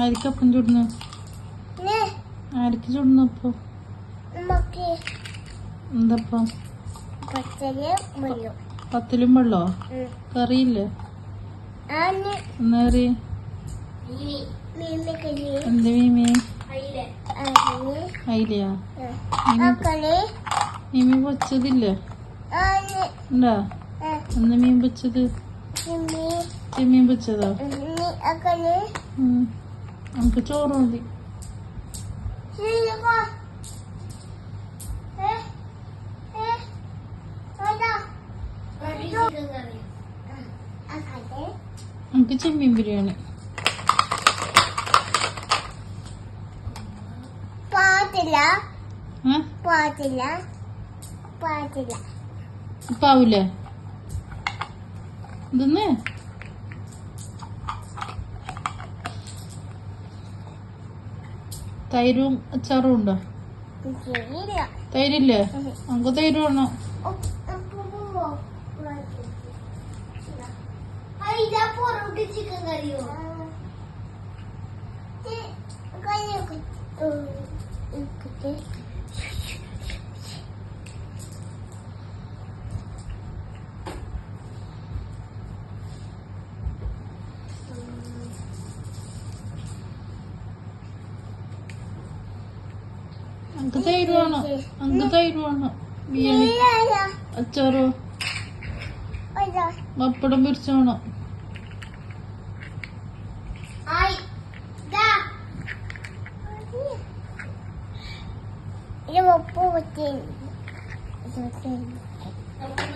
ആർക്കപ്പം ചുടുന്നു? ആർക്ക് ചുടുന്നു അപ്പൊ? എന്തപ്പം? പത്തിലും വെള്ളോ? കറിയില്ലേ? എന്നറി എന്ത് മീമി? അയിലയാ? മീമി പൊച്ചതില്ലേ? ഉണ്ടാ? എന്ന് മീൻ പൊച്ചത്? ചെമ്മീൻ പൊച്ചതോ? നമുക്ക് ചോറ് മതി. നമുക്ക് ചെമ്മീൻ ബിരിയാണി. പാവൂലേ? ഇതൊന്ന് തൈരും അച്ചാറും ഉണ്ടോ? തൈരില്ലേ? നമുക്ക് തൈര് വേണം. ചിക്കൻ കറിയോ? നമുക്ക് തൈര് വേണം. നമുക്ക് തൈര് വേണം. ബിരിയാണി അച്ചാറോ പപ്പടം പൊരിച്ചു വേണം.